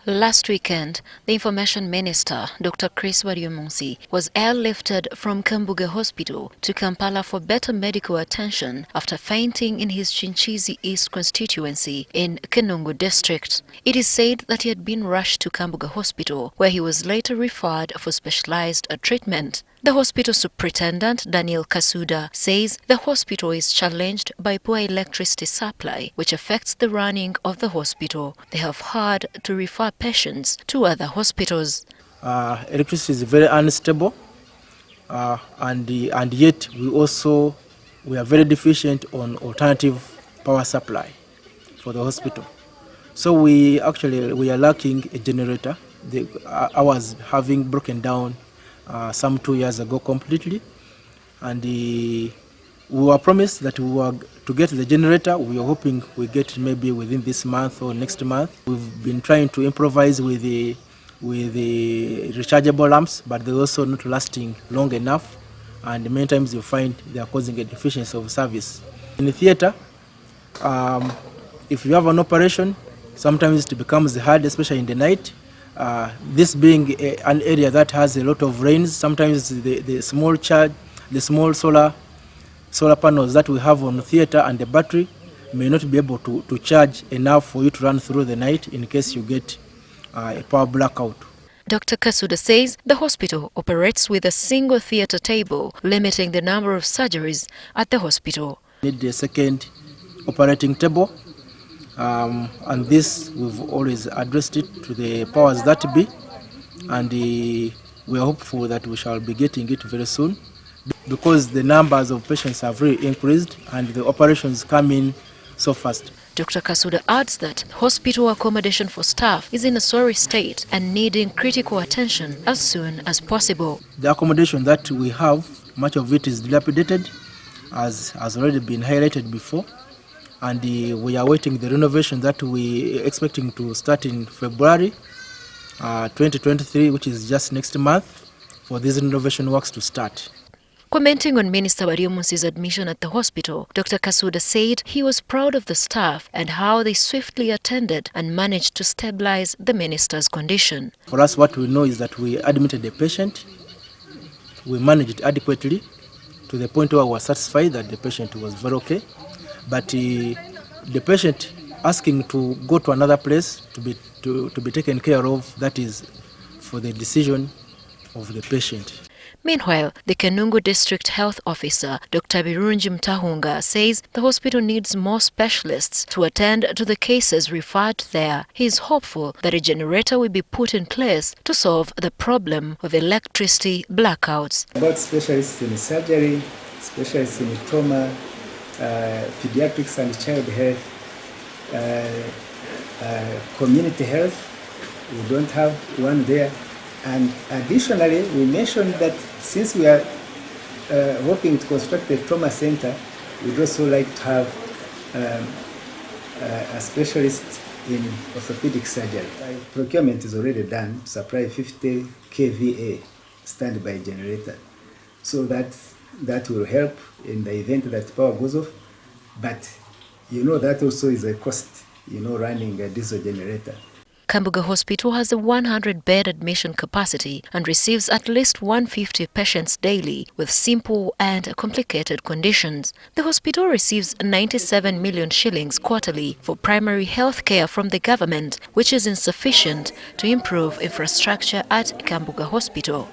Last weekend, the Information Minister, Dr. Baryomunsi, was airlifted from Kambuga Hospital to Kampala for better medical attention after fainting in his Chinchizi East constituency in Kanungu District. It is said that he had been rushed to Kambuga Hospital, where he was later referred for specialized treatment. The hospital superintendent, Daniel Kasudha, says the hospital is challenged by poor electricity supply, which affects the running of the hospital. They have had to refer patients to other hospitals. Electricity is very unstable, and yet we are very deficient on alternative power supply for the hospital. So we are lacking a generator. Ours having broken down some 2 years ago completely, and we were promised that we were to get the generator. We are hoping we get maybe within this month or next month. We've been trying to improvise with the rechargeable lamps, but they're also not lasting long enough, and many times you find they are causing a deficiency of service. In the theater, if you have an operation, sometimes it becomes hard, especially in the night. This being an area that has a lot of rains, sometimes the small solar panels that we have on the theater and the battery may not be able to charge enough for you to run through the night in case you get a power blackout. Dr. Kasudha says the hospital operates with a single theater table, limiting the number of surgeries at the hospital. Need a second operating table. And this, we've always addressed it to the powers that be, and we are hopeful that we shall be getting it very soon, because the numbers of patients have really increased and the operations come in so fast. Dr. Kasudha adds that hospital accommodation for staff is in a sorry state and needing critical attention as soon as possible. The accommodation that we have, much of it is dilapidated, as has already been highlighted before. And we are waiting the renovation that we are expecting to start in February 2023, which is just next month, for these renovation works to start. Commenting on Minister Baryomunsi's admission at the hospital, Dr. Kasudha said he was proud of the staff and how they swiftly attended and managed to stabilize the minister's condition. For us, what we know is that we admitted the patient, we managed it adequately to the point where we were satisfied that the patient was very okay. But the patient asking to go to another place to be taken care of, that is for the decision of the patient. Meanwhile, the Kanungu District Health Officer, Dr. Baryomunsi, says the hospital needs more specialists to attend to the cases referred there. He is hopeful that a generator will be put in place to solve the problem of electricity blackouts. About specialists in surgery, specialists in trauma, pediatrics and child health, community health, we don't have one there. And additionally, we mentioned that since we are hoping to construct a trauma center, we'd also like to have a specialist in orthopedic surgery. Procurement is already done to supply 50 kVA standby generator, so that will help in the event that power goes off. But that also is a cost, running a diesel generator. Kambuga Hospital has a 100-bed admission capacity and receives at least 150 patients daily with simple and complicated conditions. The hospital receives 97 million shillings quarterly for primary health care from the government, which is insufficient to improve infrastructure at Kambuga Hospital.